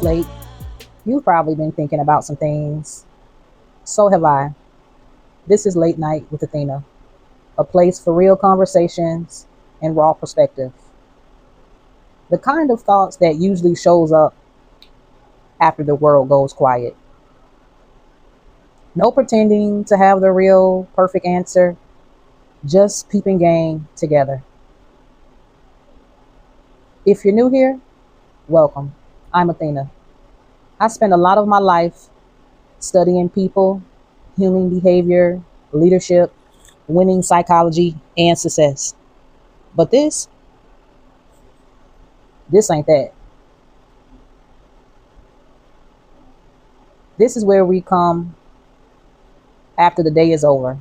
It's late. You've probably been thinking about some things. So have I. This is Late Night with Athena, a place for real conversations and raw perspective. The kind of thoughts that usually shows up after the world goes quiet. No pretending to have the real perfect answer, just peeping game together. If you're new here, welcome. I'm Athena. I spent a lot of my life studying people, human behavior, leadership, winning psychology, and success. But this ain't that. This is where we come after the day is over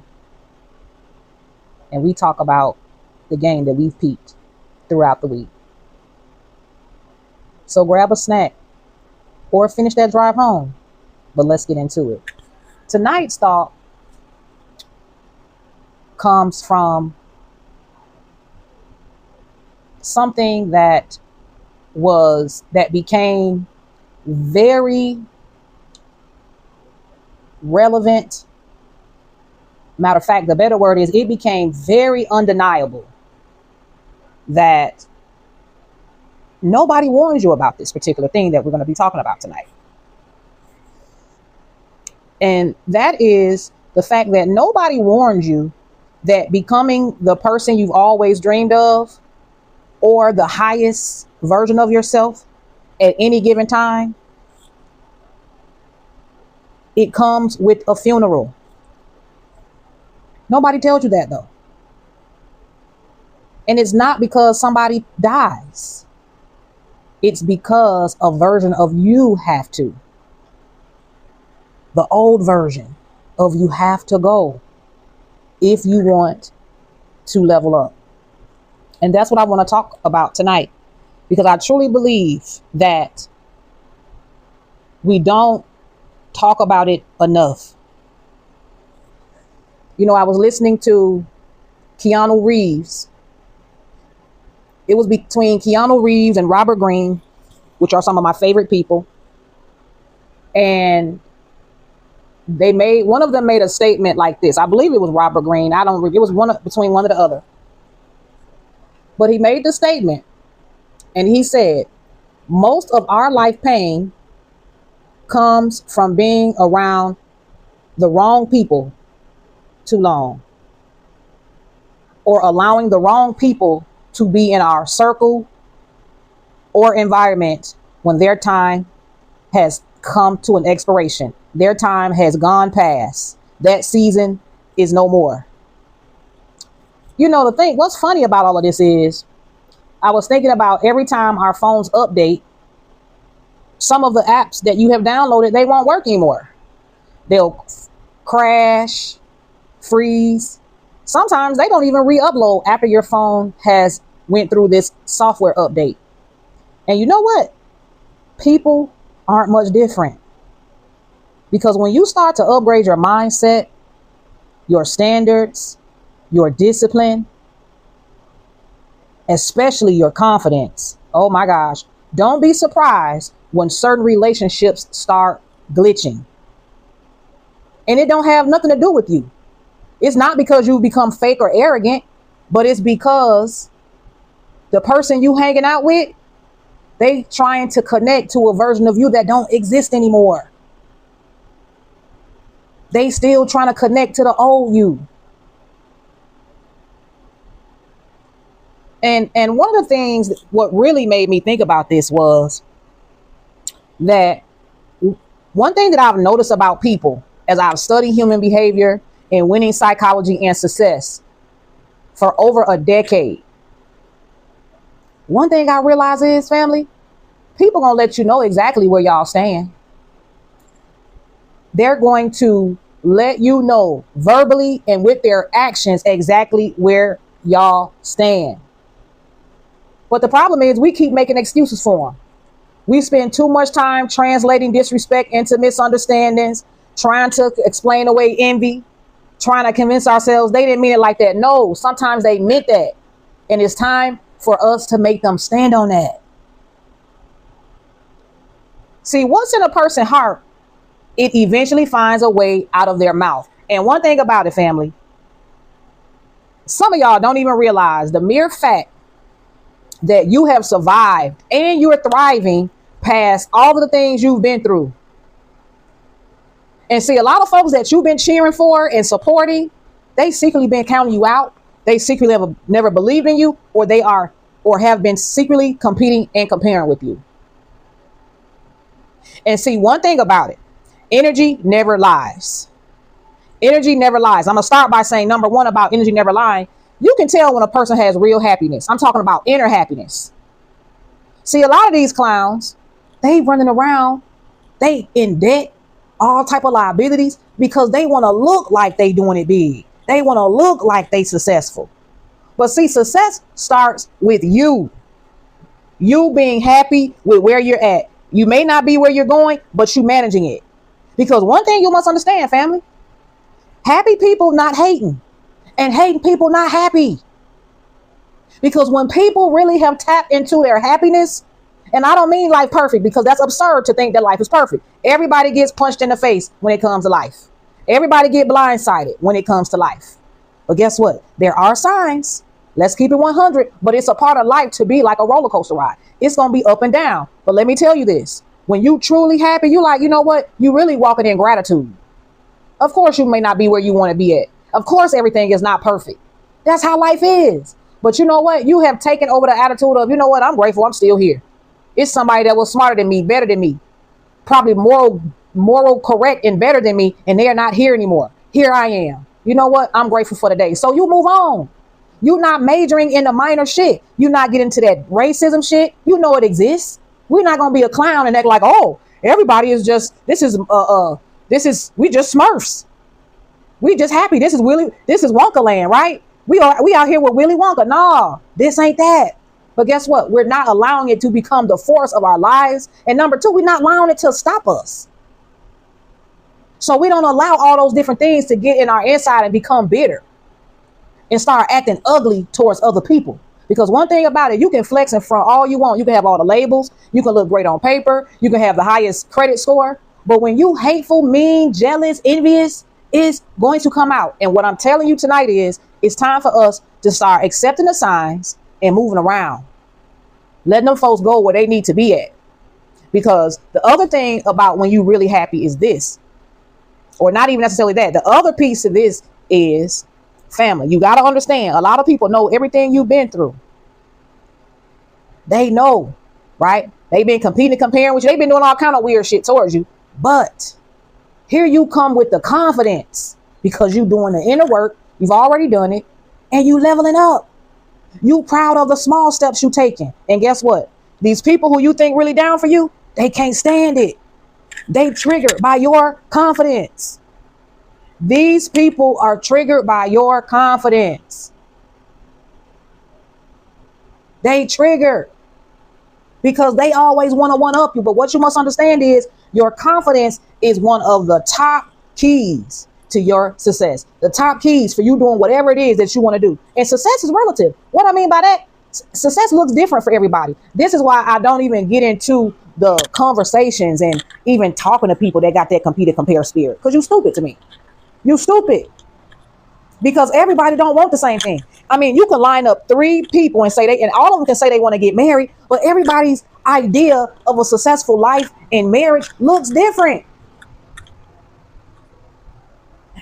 and we talk about the game that we've peeped throughout the week. So grab a snack or finish that drive home. But let's get into it. Tonight's thought comes from something that became very relevant. Matter of fact, the better word is it became very undeniable that nobody warns you about this particular thing that we're going to be talking about tonight. And that is the fact that nobody warns you that becoming the person you've always dreamed of or the highest version of yourself at any given time, it comes with a funeral. Nobody tells you that though. And it's not because somebody dies. It's because a version of you have to. The old version of you have to go if you want to level up. And that's what I want to talk about tonight, because I truly believe that we don't talk about it enough. You know, I was listening to Keanu Reeves. It was between Keanu Reeves and Robert Greene, which are some of my favorite people. And one of them made a statement like this. I believe it was Robert Greene. It was between one or the other. But he made the statement and he said, most of our life pain comes from being around the wrong people too long, or allowing the wrong people to be in our circle or environment when their time has come to an expiration. Their time has gone past. That season is no more. You know, what's funny about all of this is I was thinking about every time our phones update, some of the apps that you have downloaded, they won't work anymore. They'll crash, freeze. Sometimes they don't even re-upload after your phone has went through this software update. And you know what? People aren't much different. Because when you start to upgrade your mindset, your standards, your discipline, especially your confidence, oh my gosh, don't be surprised when certain relationships start glitching. And it don't have nothing to do with you. It's not because you become fake or arrogant, but it's because the person you hanging out with, they trying to connect to a version of you that don't exist anymore. They still trying to connect to the old you. And one of the things, what really made me think about this was that one thing that I've noticed about people as I've studied human behavior and winning psychology and success for over a decade. One thing I realize is, family, people gonna let you know exactly where y'all stand. They're going to let you know verbally and with their actions exactly where y'all stand. But the problem is we keep making excuses for them. We spend too much time translating disrespect into misunderstandings, trying to explain away envy, trying to convince ourselves they didn't mean it like that. No, sometimes they meant that. And it's time for us to make them stand on that. See, what's in a person's heart, it eventually finds a way out of their mouth. And one thing about it, family, some of y'all don't even realize the mere fact that you have survived and you're thriving past all of the things you've been through. And see, a lot of folks that you've been cheering for and supporting, they secretly been counting you out. They secretly never believed in you, or they are, or have been secretly competing and comparing with you. And see, one thing about it, energy never lies. Energy never lies. I'm going to start by saying, number one, about energy never lying. You can tell when a person has real happiness. I'm talking about inner happiness. See, a lot of these clowns, they running around, they in debt, all type of liabilities, because they want to look like they doing it big. They want to look like they successful. But see, success starts with you. You being happy with where you're at. You may not be where you're going, but you managing it. Because one thing you must understand, family, happy people not hating, and hating people not happy. Because when people really have tapped into their happiness, and I don't mean life perfect, because that's absurd to think that life is perfect. Everybody gets punched in the face when it comes to life. Everybody get blindsided when it comes to life. But guess what? There are signs. Let's keep it 100. But it's a part of life to be like a roller coaster ride. It's going to be up and down. But let me tell you this. When you truly happy, you like, you know what? You really walking in gratitude. Of course, you may not be where you want to be at. Of course, everything is not perfect. That's how life is. But you know what? You have taken over the attitude of, you know what? I'm grateful. I'm still here. It's somebody that was smarter than me, better than me, probably moral, correct, and better than me, and they are not here anymore. Here I am. You know what? I'm grateful for the day. So you move on. You're not majoring in the minor shit. You're not getting to that racism shit. You know it exists. We're not gonna be a clown and act like, oh, everybody is just we just Smurfs. We just happy. This is Wonka land, right? We out here with Willy Wonka. No, this ain't that. But guess what? We're not allowing it to become the force of our lives. And number two, we're not allowing it to stop us. So we don't allow all those different things to get in our inside and become bitter and start acting ugly towards other people. Because one thing about it, you can flex in front all you want. You can have all the labels. You can look great on paper. You can have the highest credit score. But when you hateful, mean, jealous, envious, it's going to come out. And what I'm telling you tonight is, it's time for us to start accepting the signs and moving around. Letting them folks go where they need to be at. Because the other thing about when you really happy is this, or not even necessarily that. The other piece of this is family. You got to understand, a lot of people know everything you've been through. They know, right? They've been competing, comparing with you. They've been doing all kind of weird shit towards you. But here you come with the confidence because you're doing the inner work. You've already done it and you leveling up. You proud of the small steps you taking. And guess what? These people who you think really down for you, they can't stand it. They triggered by your confidence. These people are triggered by your confidence. They trigger because they always want to one-up you. But what you must understand is your confidence is one of the top keys to your success. The top keys for you doing whatever it is that you want to do. And success is relative. What I mean by that, success looks different for everybody. This is why I don't even get into the conversations and even talking to people that got that compete and compare spirit. Because you stupid to me. You stupid. Because everybody don't want the same thing. I mean, you can line up 3 people and say and all of them can say they want to get married, but everybody's idea of a successful life and marriage looks different.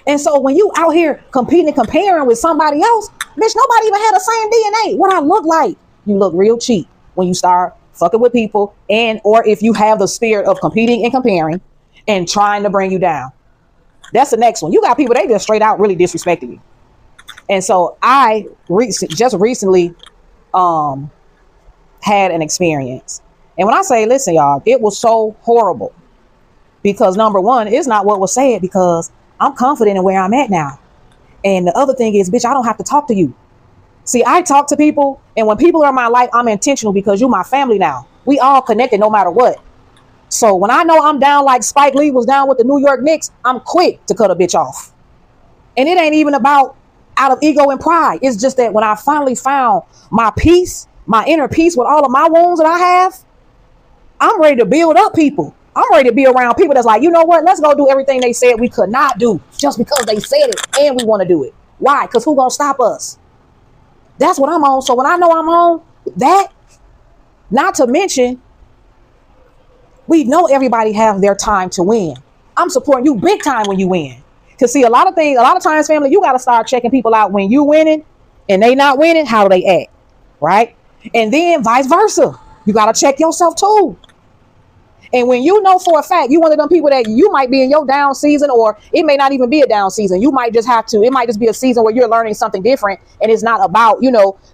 And so when you out here competing and comparing with somebody else, bitch, nobody even had the same DNA. What I look like, you look real cheap when you start fucking with people, and or if you have the spirit of competing and comparing and trying to bring you down. That's the next one. You got people, they just straight out really disrespecting you. And so I just recently had an experience. And when I say, listen, y'all, it was so horrible. Because number one, it's not what was said, because I'm confident in where I'm at now. And the other thing is, bitch, I don't have to talk to you. See, I talk to people, and when people are in my life, I'm intentional because you're my family now. We all connected no matter what. So when I know I'm down like Spike Lee was down with the New York Knicks, I'm quick to cut a bitch off. And it ain't even about out of ego and pride. It's just that when I finally found my peace, my inner peace with all of my wounds that I have, I'm ready to build up people. I'm ready to be around people that's like, you know what? Let's go do everything they said we could not do just because they said it and we want to do it. Why? Because who gonna stop us? That's what I'm on. So when I know I'm on that, not to mention, we know everybody have their time to win. I'm supporting you big time when you win. Cause see, a lot of times, family, you got to start checking people out when you winning and they not winning. How do they act? Right? And then vice versa. You got to check yourself too. And when you know for a fact, you one of them people that you might be in your down season, or it may not even be a down season. You might just it might just be a season where you're learning something different. And it's not about,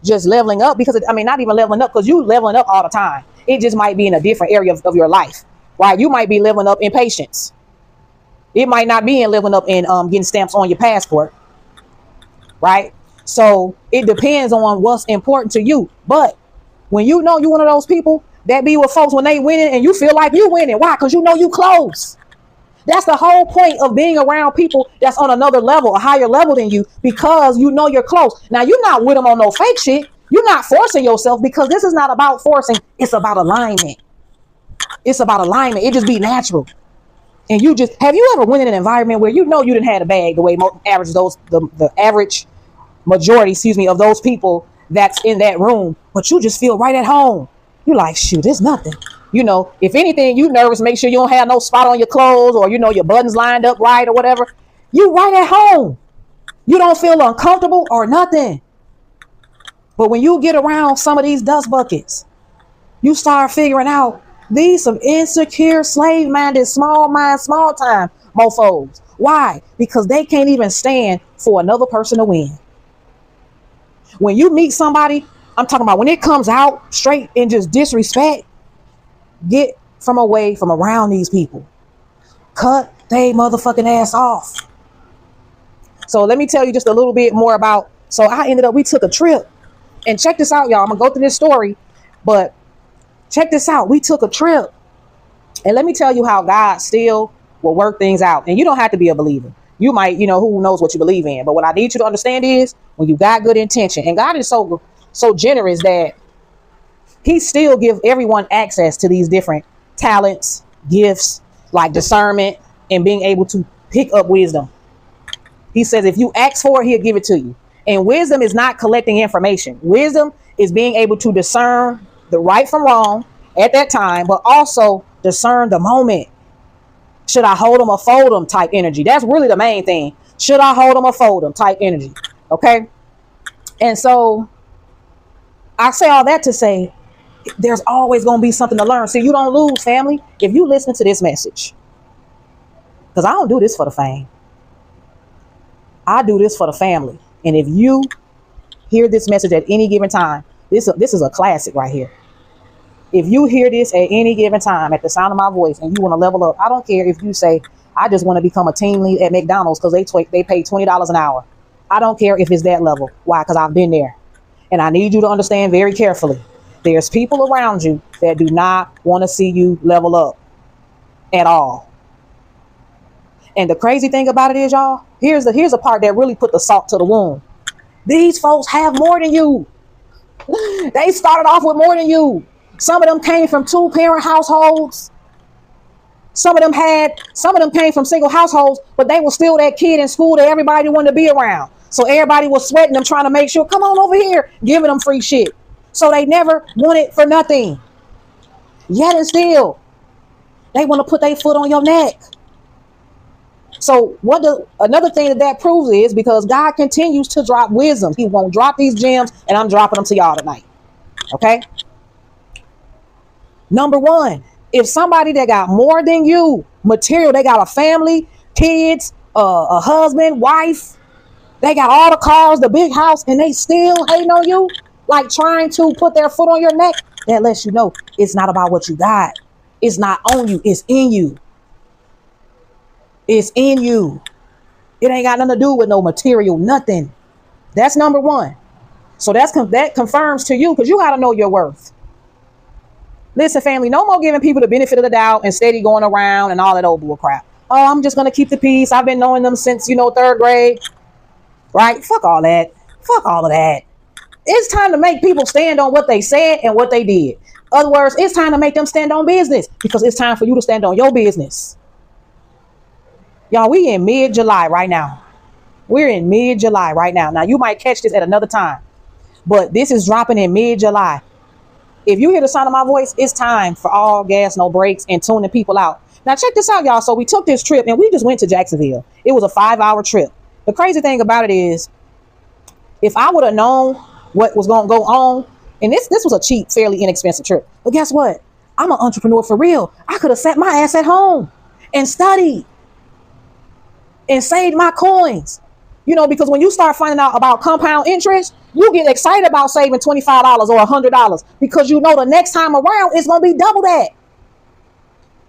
just leveling up, because not even leveling up, because you leveling up all the time. It just might be in a different area of your life, right? You might be leveling up in patience. It might not be in leveling up in getting stamps on your passport, right? So it depends on what's important to you. But when you know you're one of those people that be with folks when they winning and you feel like you winning. Why? Because you know you close. That's the whole point of being around people that's on another level, a higher level than you, because you know you're close. Now, you're not with them on no fake shit. You're not forcing yourself, because this is not about forcing. It's about alignment. It's about alignment. It just be natural. And have you ever went in an environment where you didn't have a bag the way the average majority, of those people that's in that room, but you just feel right at home. You're like, shoot, there's nothing. If anything, you nervous, make sure you don't have no spot on your clothes, or, your buttons lined up right or whatever. You right at home. You don't feel uncomfortable or nothing. But when you get around some of these dust buckets, you start figuring out these some insecure, slave-minded, small mind, small time mofos. Why? Because they can't even stand for another person to win. When you meet somebody, I'm talking about when it comes out straight in just disrespect, get from around these people. Cut they motherfucking ass off. So let me tell you just a little bit more about, we took a trip. And check this out, y'all. I'm going to go through this story, but check this out. We took a trip. And let me tell you how God still will work things out. And you don't have to be a believer. You might, who knows what you believe in. But what I need you to understand is, when you got good intention, and God is so generous that he still give everyone access to these different talents, gifts, like discernment, and being able to pick up wisdom. He says, if you ask for it, he'll give it to you. And wisdom is not collecting information. Wisdom is being able to discern the right from wrong at that time, but also discern the moment. Should I hold them or fold them type energy? That's really the main thing. Should I hold them or fold them type energy? Okay. And so I say all that to say, there's always going to be something to learn. So you don't lose, family, if you listen to this message. Because I don't do this for the fame. I do this for the family. And if you hear this message at any given time, this is a classic right here. If you hear this at any given time, at the sound of my voice, and you want to level up, I don't care if you say, I just want to become a team lead at McDonald's because they pay $20 an hour. I don't care if it's that level. Why? Because I've been there. And I need you to understand very carefully. There's people around you that do not want to see you level up at all. And the crazy thing about it is, y'all, here's a part that really put the salt to the wound. These folks have more than you. They started off with more than you. Some of them came from 2-parent households. Some of them came from single households, but they were still that kid in school that everybody wanted to be around. So everybody was sweating them, trying to make sure, come on over here, giving them free shit. So they never wanted for nothing. Yet and still, they want to put their foot on your neck. So another thing that proves is, because God continues to drop wisdom. He won't drop these gems, and I'm dropping them to y'all tonight. Okay? Number one, if somebody that got more than you, material, they got a family, kids, a husband, wife, they got all the cars, the big house, and they still hating on you, like trying to put their foot on your neck, that lets you know it's not about what you got. It's not on you. It's in you. It's in you. It ain't got nothing to do with no material, nothing. That's number one. So that confirms to you, because you got to know your worth. Listen, family, no more giving people the benefit of the doubt and steady going around and all that old bull crap. Oh, I'm just going to keep the peace. I've been knowing them since, 3rd grade. Right? Fuck all that. Fuck all of that. It's time to make people stand on what they said and what they did. Other words, it's time to make them stand on business because it's time for you to stand on your business. Y'all, we in mid-July right now. We're in mid-July right now. Now, you might catch this at another time, but this is dropping in mid-July. If you hear the sound of my voice, it's time for all gas, no brakes, and tuning people out. Now, check this out, y'all. So we took this trip, and we just went to Jacksonville. It was a 5-hour trip. The crazy thing about it is, if I would have known what was going to go on, and this was a cheap, fairly inexpensive trip. But guess what? I'm an entrepreneur for real. I could have sat my ass at home and studied and saved my coins. You know, because when you start finding out about compound interest, you get excited about saving $25 or $100 because you know the next time around it's going to be double that.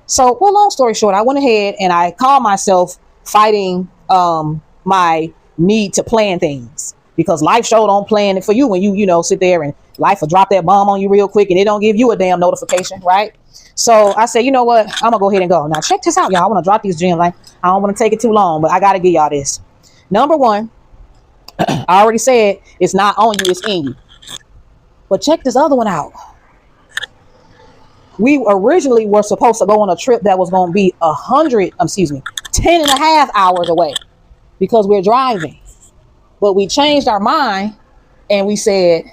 So, well, long story short, I went ahead and I called myself fighting my need to plan things. Because life show don't plan it for you when you sit there and life will drop that bomb on you real quick and it don't give you a damn notification, right? So I said, you know what? I'm gonna go ahead and go. Now check this out, y'all. I want to drop these gems. Like, I don't want to take it too long, but I gotta give y'all this. Number one, I already said it's not on you, it's in you. But check this other one out. We originally were supposed to go on a trip that was going to be 10 and a half hours away because we're driving. But we changed our mind and we said,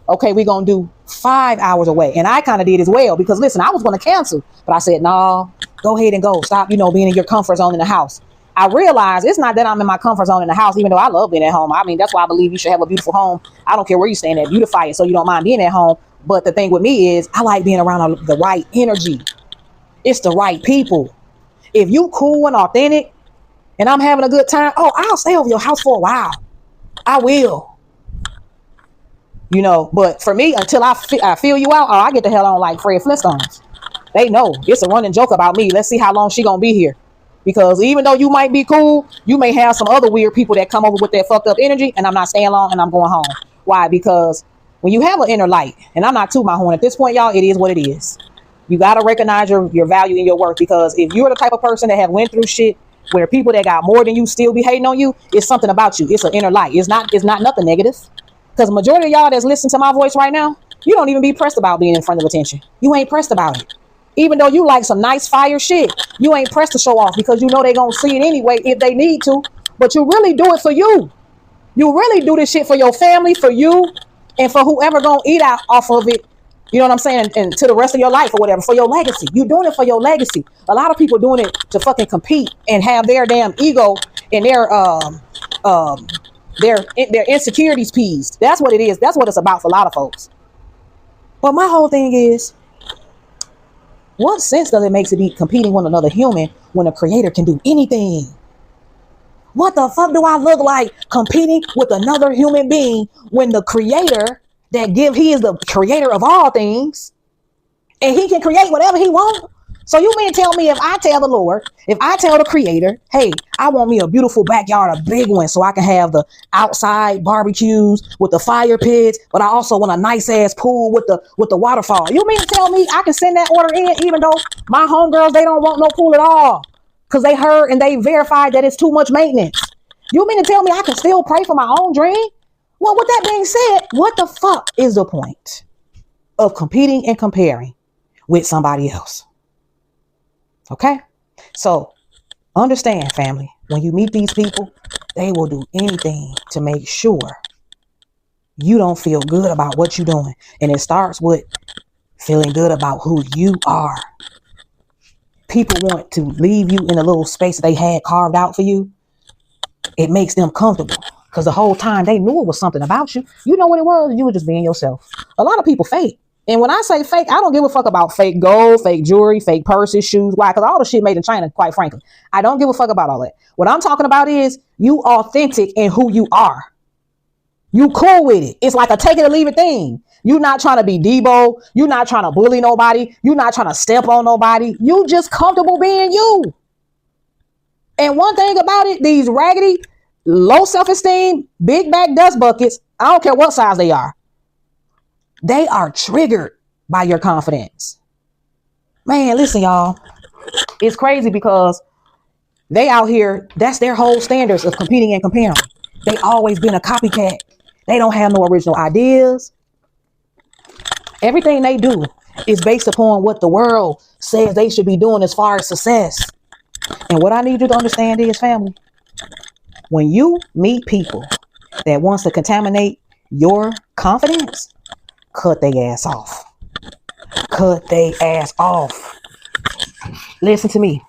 okay, we're going to do 5 hours away. And I kind of did as well because, listen, I was going to cancel. But I said, no, go ahead and go. Stop, being in your comfort zone in the house. I realized it's not that I'm in my comfort zone in the house, even though I love being at home. I mean, that's why I believe you should have a beautiful home. I don't care where you stand at. Beautify it so you don't mind being at home. But the thing with me is I like being around the right energy. It's the right people. If you cool and authentic and I'm having a good time, I'll stay over your house for a while. I will. But for me, until I feel you out, I get the hell on like Fred Flintstones. They know it's a running joke about me. Let's see how long she gonna be here. Because even though you might be cool, you may have some other weird people that come over with that fucked up energy and I'm not staying long and I'm going home. Why? Because when you have an inner light, and I'm not to my horn at this point, y'all, it is what it is. You got to recognize your value and your worth, because if you're the type of person that have went through shit where people that got more than you still be hating on you, it's something about you. It's an inner light. It's not nothing negative. Because the majority of y'all that's listening to my voice right now, you don't even be pressed about being in front of attention. You ain't pressed about it. Even though you like some nice fire shit, you ain't pressed to show off because you know they gonna see it anyway if they need to. But you really do it for you. You really do this shit for your family, for you, and for whoever gonna eat out off of it. You know what I'm saying? And to the rest of your life or whatever, for your legacy. You doing it for your legacy. A lot of people doing it to fucking compete and have their damn ego and their insecurities peased. That's what it is. That's what it's about for a lot of folks. But my whole thing is, what sense does it make to be competing with another human when a creator can do anything? What the fuck do I look like competing with another human being when the creator he is the creator of all things and he can create whatever he wants? So you mean tell me if I tell the Lord, if I tell the creator, hey, I want me a beautiful backyard, a big one, so I can have the outside barbecues with the fire pits, but I also want a nice ass pool with the waterfall. You mean tell me I can send that order in even though my homegirls, they don't want no pool at all because they heard and they verified that it's too much maintenance? You mean to tell me I can still pray for my own dream? Well, with that being said, what the fuck is the point of competing and comparing with somebody else? Okay, so understand, family, when you meet these people, they will do anything to make sure you don't feel good about what you're doing. And it starts with feeling good about who you are. People want to leave you in a little space they had carved out for you. It makes them comfortable because the whole time they knew it was something about you. You know what it was? You were just being yourself. A lot of people fake. And when I say fake, I don't give a fuck about fake gold, fake jewelry, fake purses, shoes. Why? Because all the shit made in China, quite frankly. I don't give a fuck about all that. What I'm talking about is you authentic in who you are. You cool with it. It's like a take it or leave it thing. You're not trying to be Debo. You're not trying to bully nobody. You're not trying to step on nobody. You just comfortable being you. And one thing about it, these raggedy, low self-esteem, big back dust buckets, I don't care what size they are. They are triggered by your confidence. Man, listen, y'all. It's crazy because they out here, that's their whole standards of competing and comparing. They always been a copycat. They don't have no original ideas. Everything they do It's based upon what the world says they should be doing as far as success. And what I need you to understand is, family, when you meet people that wants to contaminate your confidence, cut their ass off. Cut their ass off. Listen to me.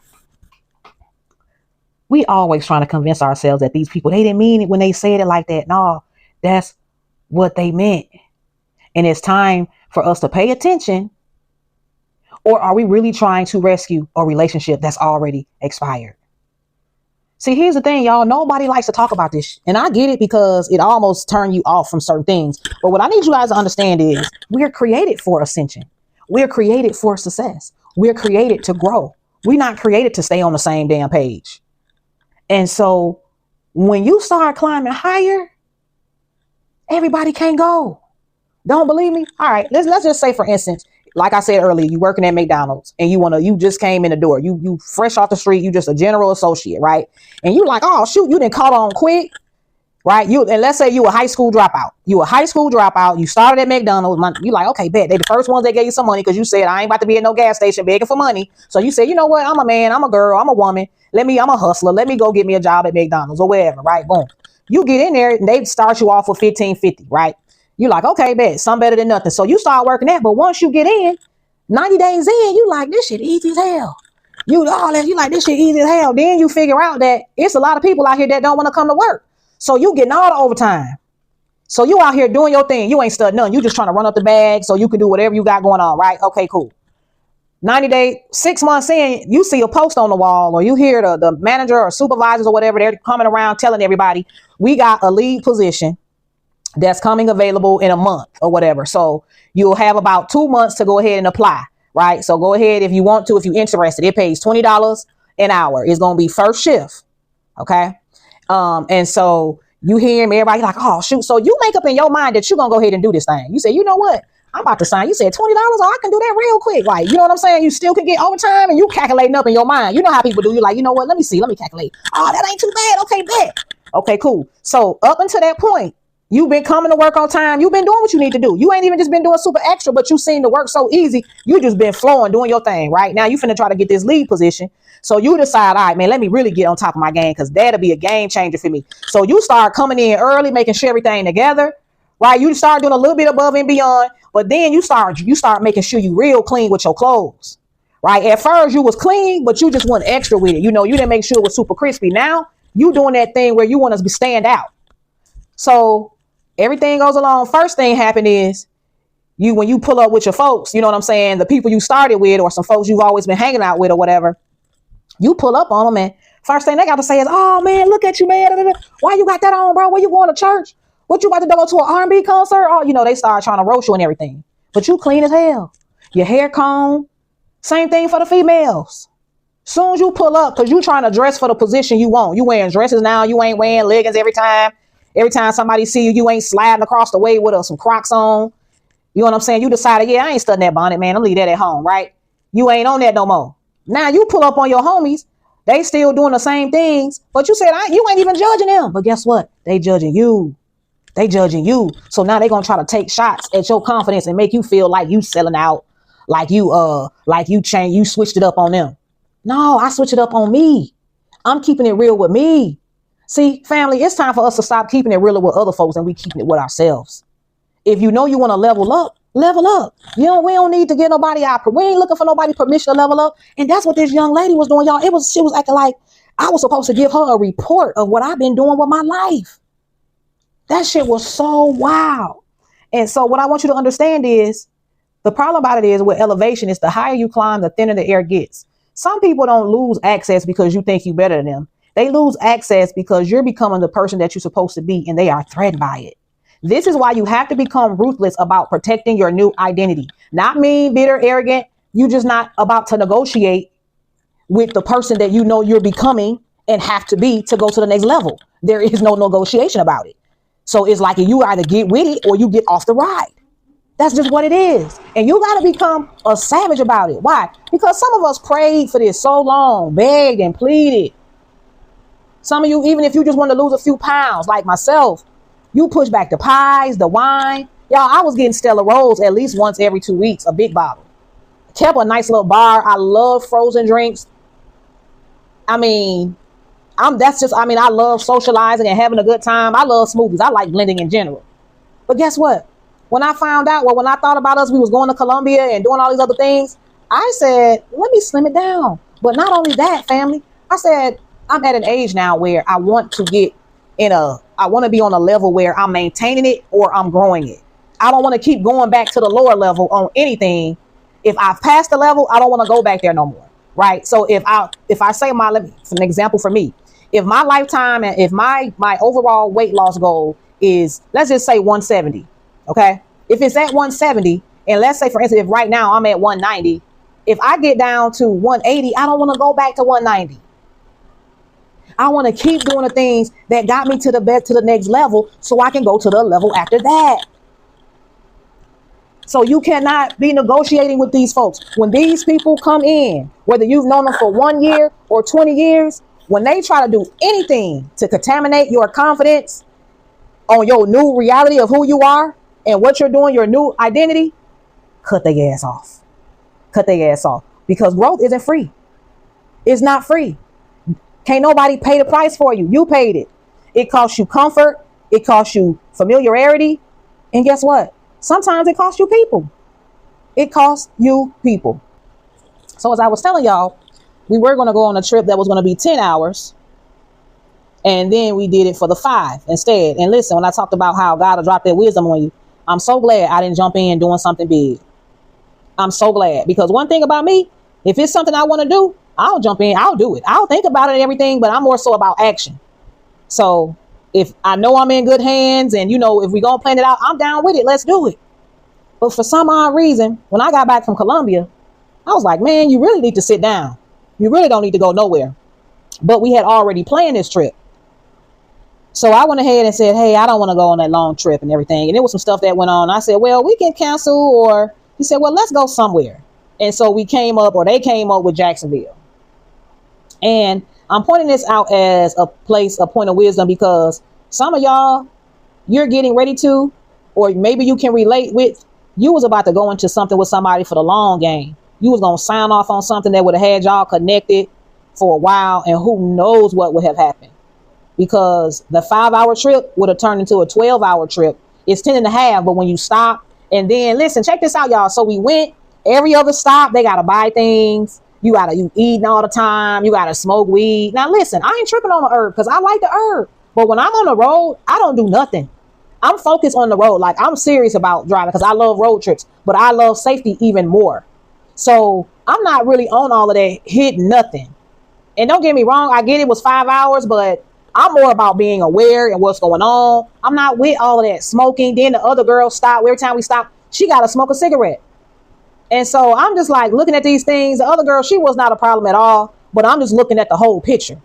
We always trying to convince ourselves that these people, they didn't mean it when they said it like that. No, that's what they meant. And it's time for us to pay attention. Or are we really trying to rescue a relationship that's already expired? See, here's the thing, y'all. Nobody likes to talk about this. And I get it because it almost turns you off from certain things. But what I need you guys to understand is we're created for ascension. We're created for success. We're created to grow. We're not created to stay on the same damn page. And so when you start climbing higher, everybody can't go. Don't believe me? All right, let's just say, for instance, like I said earlier, you working at McDonald's and you just came in the door. You fresh off the street, you just a general associate, right? And you like, oh shoot, you done caught on quick, right? And let's say you a high school dropout. You started at McDonald's. You like, okay, bet. They the first ones that gave you some money because you said, I ain't about to be at no gas station begging for money. So you said, you know what? I'm a man, I'm a girl, I'm a woman. I'm a hustler. Let me go get me a job at McDonald's or wherever, right? Boom. You get in there and they start you off with $15.50, right? You like, okay, bet, some better than nothing. So you start working that. But once you get in, 90 days in, you like, this shit easy as hell. You like, this shit easy as hell. Then you figure out that it's a lot of people out here that don't want to come to work. So you getting all the overtime. So you out here doing your thing. You ain't studying nothing. You just trying to run up the bag so you can do whatever you got going on, right? Okay, cool. 90 days, 6 months in, you see a post on the wall or you hear the manager or supervisors or whatever, they're coming around telling everybody, we got a lead position that's coming available in a month or whatever. So you'll have about 2 months to go ahead and apply, right? So go ahead if you want to, if you're interested. It pays $20 an hour. It's going to be first shift. Okay. And so you hear me, everybody like, oh shoot. So you make up in your mind that you're going to go ahead and do this thing. You say, you know what? I'm about to sign. You said $20. Oh, I can do that real quick. Like, you know what I'm saying? You still can get overtime and you calculating up in your mind. You know how people do. You like, you know what? Let me calculate. Oh, that ain't too bad. Okay, bet. Okay, cool. So up until that point, you've been coming to work on time. You've been doing what you need to do. You ain't even just been doing super extra, but you seen the work so easy. You just been flowing, doing your thing, right? Now you finna try to get this lead position. So you decide, all right, man, let me really get on top of my game because that'll be a game changer for me. So you start coming in early, making sure everything together, right? You start doing a little bit above and beyond, but then you start making sure you real clean with your clothes, right? At first you was clean, but you just went extra with it. You know, you didn't make sure it was super crispy. Now you doing that thing where you want to stand out. So everything goes along. First thing happen is when you pull up with your folks, you know what I'm saying? The people you started with or some folks you've always been hanging out with or whatever, you pull up on them and first thing they got to say is, oh man, look at you, man. Why you got that on, bro? Where you going to church? What you about to go to an R&B concert? Oh, you know, they start trying to roast you and everything, but you clean as hell. Your hair comb, same thing for the females. Soon as you pull up, cause you trying to dress for the position you want. You wearing dresses now. You ain't wearing leggings every time. Every time somebody see you, you ain't sliding across the way with some Crocs on. You know what I'm saying? You decided, yeah, I ain't studying that bonnet, man. I'm leave that at home, right? You ain't on that no more. Now you pull up on your homies. They still doing the same things, but you said, you ain't even judging them. But guess what? They judging you. So now they gonna try to take shots at your confidence and make you feel like you selling out, like you switched it up on them. No, I switched it up on me. I'm keeping it real with me. See, family, it's time for us to stop keeping it real with other folks and we keeping it with ourselves. If you know you want to level up. We don't need to get nobody out. We ain't looking for nobody's permission to level up. And that's what this young lady was doing, y'all. She was acting like I was supposed to give her a report of what I've been doing with my life. That shit was so wild. And so what I want you to understand is the problem about it is with elevation is the higher you climb, the thinner the air gets. Some people don't lose access because you think you better than them. They lose access because you're becoming the person that you're supposed to be and they are threatened by it. This is why you have to become ruthless about protecting your new identity. Not mean, bitter, arrogant. You just not about to negotiate with the person that you know you're becoming and have to be to go to the next level. There is no negotiation about it. So it's like you either get with it or you get off the ride. That's just what it is. And you got to become a savage about it. Why? Because some of us prayed for this so long, begged and pleaded. Some of you, even if you just want to lose a few pounds, like myself, you push back the pies, the wine. Y'all, I was getting Stella Rolls at least once every 2 weeks, a big bottle. kept a nice little bar. I love frozen drinks. I mean, I love socializing and having a good time. I love smoothies. I like blending in general. But guess what? When I found out, well, when I thought about us, we was going to Colombia and doing all these other things, I said, let me slim it down. But not only that, family, I said, I'm at an age now where I want to be on a level where I'm maintaining it or I'm growing it. I don't want to keep going back to the lower level on anything. If I've passed the level, I don't want to go back there no more. Right. So if I say it's an example for me, if my lifetime and if my overall weight loss goal is, let's just say 170. Okay. If it's at 170, and let's say, for instance, if right now I'm at 190, if I get down to 180, I don't want to go back to 190. I want to keep doing the things that got me to the next level so I can go to the level after that. So you cannot be negotiating with these folks. When these people come in, whether you've known them for 1 year or 20 years, when they try to do anything to contaminate your confidence on your new reality of who you are and what you're doing, your new identity, cut their ass off. Cut their ass off. Because growth isn't free. It's not free. Can't nobody pay the price for you. You paid it. It costs you comfort. It costs you familiarity. And guess what? Sometimes it costs you people. It costs you people. So as I was telling y'all, we were going to go on a trip that was going to be 10 hours. And then we did it for the 5 instead. And listen, when I talked about how God will drop that wisdom on you, I'm so glad I didn't jump in doing something big. I'm so glad. Because one thing about me, if it's something I want to do, I'll jump in. I'll do it. I'll think about it and everything, but I'm more so about action. So if I know I'm in good hands and, if we're going to plan it out, I'm down with it. Let's do it. But for some odd reason, when I got back from Colombia, I was like, man, you really need to sit down. You really don't need to go nowhere. But we had already planned this trip. So I went ahead and said, hey, I don't want to go on that long trip and everything. And there was some stuff that went on. I said, well, we can cancel. Or he said, well, let's go somewhere. And so they came up with Jacksonville. And I'm pointing this out as a point of wisdom, because some of y'all, you're getting ready to, or maybe you can relate with, you was about to go into something with somebody for the long game. You was going to sign off on something that would have had y'all connected for a while, and who knows what would have happened, because the 5-hour trip would have turned into a 12-hour trip. It's 10 and a half, but when you stop, and then listen, check this out, y'all. So we went, every other stop, they got to buy things. You eating all the time. You got to smoke weed. Now, listen, I ain't tripping on the herb because I like the herb. But when I'm on the road, I don't do nothing. I'm focused on the road. Like, I'm serious about driving because I love road trips, but I love safety even more. So I'm not really on all of that hitting nothing. And don't get me wrong, I get it was 5 hours, but I'm more about being aware and what's going on. I'm not with all of that smoking. Then the other girl stopped. Every time we stopped, she got to smoke a cigarette. And so I'm just like looking at these things. The other girl, she was not a problem at all, but I'm just looking at the whole picture.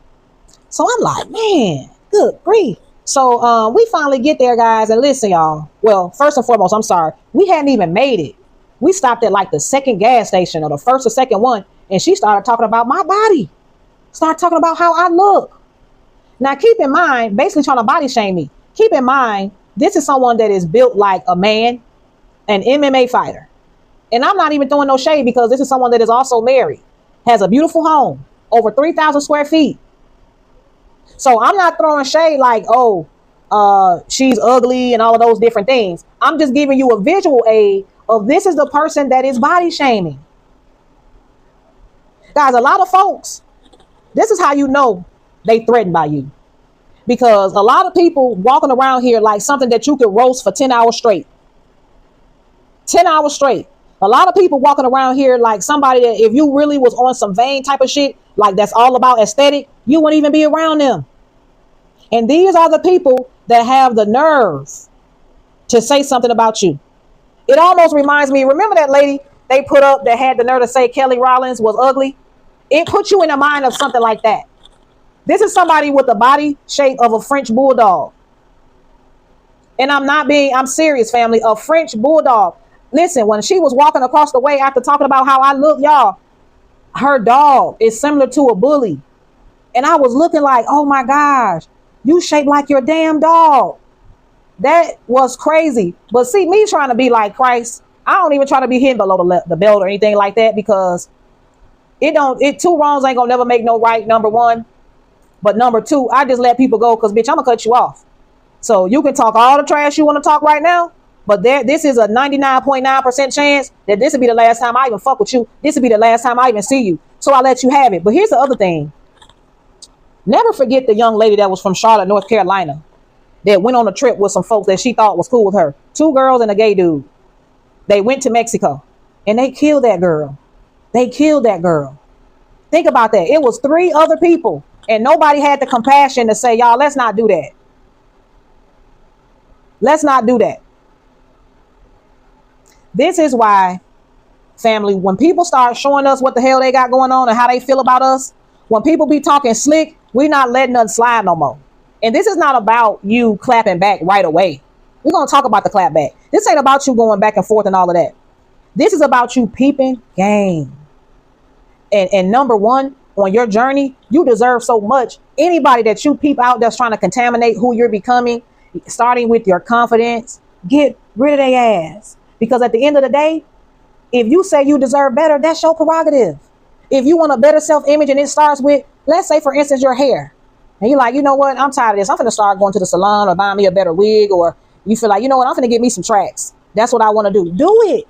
So I'm like, man, good grief. So we finally get there, guys. And listen, y'all. Well, first and foremost, I'm sorry. We hadn't even made it. We stopped at like the second gas station or the first or second one. And she started talking about my body. Started talking about how I look. Now, keep in mind, basically trying to body shame me. Keep in mind, this is someone that is built like a man, an MMA fighter. And I'm not even throwing no shade, because this is someone that is also married, has a beautiful home, over 3,000 square feet. So I'm not throwing shade like, she's ugly and all of those different things. I'm just giving you a visual aid of this is the person that is body shaming. Guys, a lot of folks, this is how you know they threatened by you. Because a lot of people walking around here like something that you could roast for 10 hours straight. 10 hours straight. A lot of people walking around here like somebody that if you really was on some vain type of shit, like that's all about aesthetic, you wouldn't even be around them. And these are the people that have the nerve to say something about you. It almost reminds me, remember that lady they put up that had the nerve to say Kelly Rollins was ugly? It puts you in the mind of something like that. This is somebody with the body shape of a French bulldog. And I'm serious, family, a French bulldog. Listen, when she was walking across the way after talking about how I look, y'all, her dog is similar to a bully. And I was looking like, oh my gosh, you shaped like your damn dog. That was crazy. But see, me trying to be like Christ, I don't even try to be hidden below the belt or anything like that, because two wrongs ain't gonna never make no right, number one. But number two, I just let people go, because bitch, I'm gonna cut you off. So you can talk all the trash you want to talk right now, but this is a 99.9% chance that this will be the last time I even fuck with you. This will be the last time I even see you. So I let you have it. But here's the other thing. Never forget the young lady that was from Charlotte, North Carolina, that went on a trip with some folks that she thought was cool with her. 2 girls and a gay dude. They went to Mexico and they killed that girl. They killed that girl. Think about that. It was 3 other people and nobody had the compassion to say, y'all, let's not do that. Let's not do that. This is why, family, when people start showing us what the hell they got going on and how they feel about us, when people be talking slick, we're not letting nothing slide no more. And this is not about you clapping back right away. We're going to talk about the clap back. This ain't about you going back and forth and all of that. This is about you peeping game. And number one, on your journey, you deserve so much. Anybody that you peep out that's trying to contaminate who you're becoming, starting with your confidence, get rid of their ass. Because at the end of the day, if you say you deserve better, that's your prerogative. If you want a better self-image and it starts with, let's say, for instance, your hair. And you're like, you know what? I'm tired of this. I'm going to start going to the salon or buying me a better wig. Or you feel like, you know what? I'm going to get me some tracks. That's what I want to do. Do it.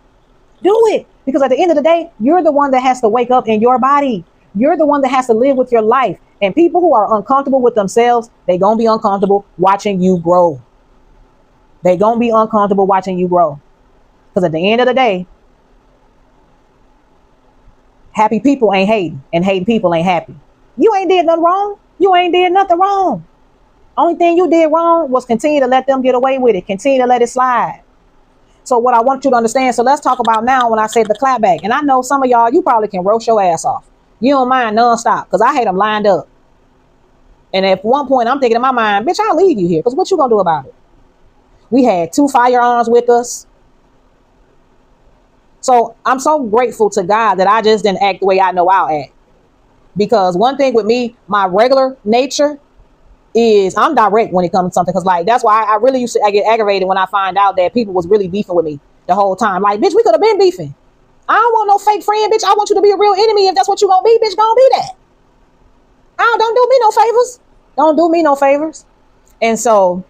Do it. Because at the end of the day, you're the one that has to wake up in your body. You're the one that has to live with your life. And people who are uncomfortable with themselves, they're going to be uncomfortable watching you grow. They're going to be uncomfortable watching you grow. Because at the end of the day, happy people ain't hating, and hating people ain't happy. You ain't did nothing wrong. You ain't did nothing wrong. Only thing you did wrong was continue to let them get away with it. Continue to let it slide. So what I want you to understand, so let's talk about now when I said the clapback. And I know some of y'all, you probably can roast your ass off. You don't mind nonstop, because I hate them lined up. And at one point, I'm thinking in my mind, bitch, I'll leave you here, because what you going to do about it? We had 2 firearms with us. So I'm so grateful to God that I just didn't act the way I know I'll act. Because one thing with me, my regular nature is I'm direct when it comes to something. Because like, that's why I really used to get aggravated when I find out that people was really beefing with me the whole time. Like, bitch, we could have been beefing. I don't want no fake friend, bitch. I want you to be a real enemy. If that's what you gonna be, bitch, gonna be that. Don't do me no favors. Don't do me no favors. And so,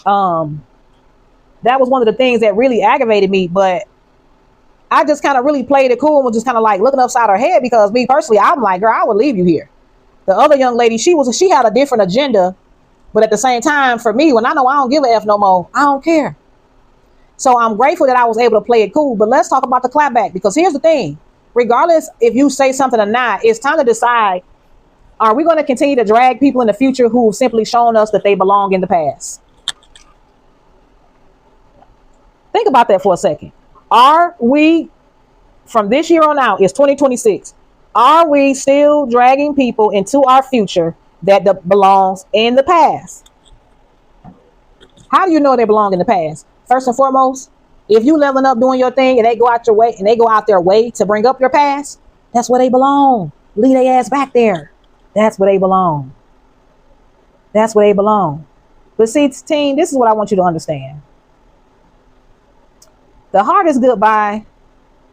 that was one of the things that really aggravated me. But I just kind of really played it cool and was just kind of like looking upside her head, because me personally, I'm like, girl, I would leave you here. The other young lady, she had a different agenda, but at the same time, for me, when I know I don't give a F no more, I don't care. So I'm grateful that I was able to play it cool. But let's talk about the clapback, because here's the thing. Regardless if you say something or not, it's time to decide, are we going to continue to drag people in the future who have simply shown us that they belong in the past? Think about that for a second. Are we, from this year on out, it's 2026, are we still dragging people into our future that belongs in the past? How do you know they belong in the past? First and foremost, if you leveling up doing your thing and they go out their way to bring up your past, that's where they belong. Leave their ass back there. That's where they belong. That's where they belong. But see, team, this is what I want you to understand. The hardest goodbye,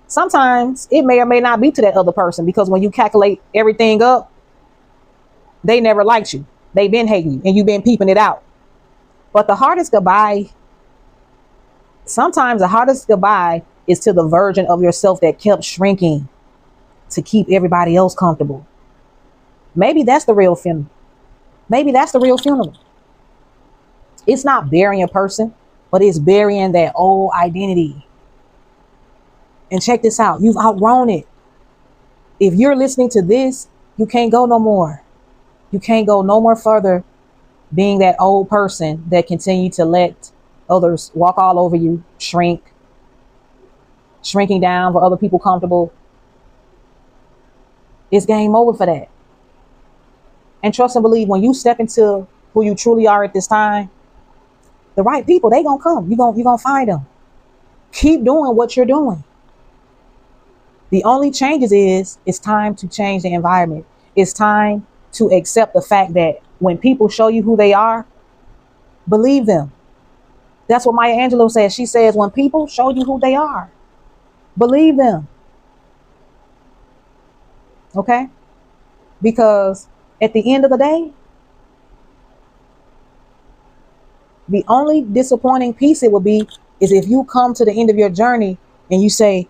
sometimes it may or may not be to that other person, because when you calculate everything up, they never liked you. They've been hating you and you've been peeping it out. But the hardest goodbye, sometimes the hardest goodbye is to the version of yourself that kept shrinking to keep everybody else comfortable. Maybe that's the real funeral. Maybe that's the real funeral. It's not burying a person, but it's burying that old identity. And check this out. You've outgrown it. If you're listening to this, you can't go no more. You can't go no more further being that old person that continue to let others walk all over you, shrinking down for other people comfortable. It's game over for that. And trust and believe, when you step into who you truly are at this time, the right people, they gonna come. You're gonna find them. Keep doing what you're doing. The only changes is it's time to change the environment. It's time to accept the fact that when people show you who they are, believe them. That's what Maya Angelou says. She says, when people show you who they are, believe them. Okay? Because at the end of the day, the only disappointing piece it would be is if you come to the end of your journey and you say,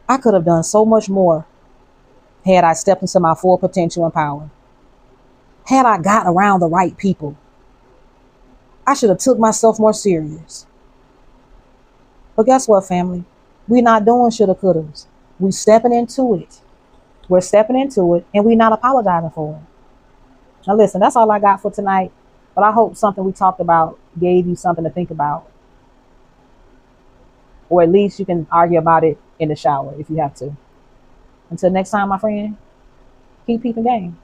I could have done so much more had I stepped into my full potential and power. Had I got around the right people. I should have took myself more serious. But guess what, family? We're not doing shoulda couldas. We stepping into it. We're stepping into it and we're not apologizing for it. Now listen, that's all I got for tonight. But I hope something we talked about gave you something to think about. Or at least you can argue about it in the shower if you have to. Until next time, my friend, keep peeping game.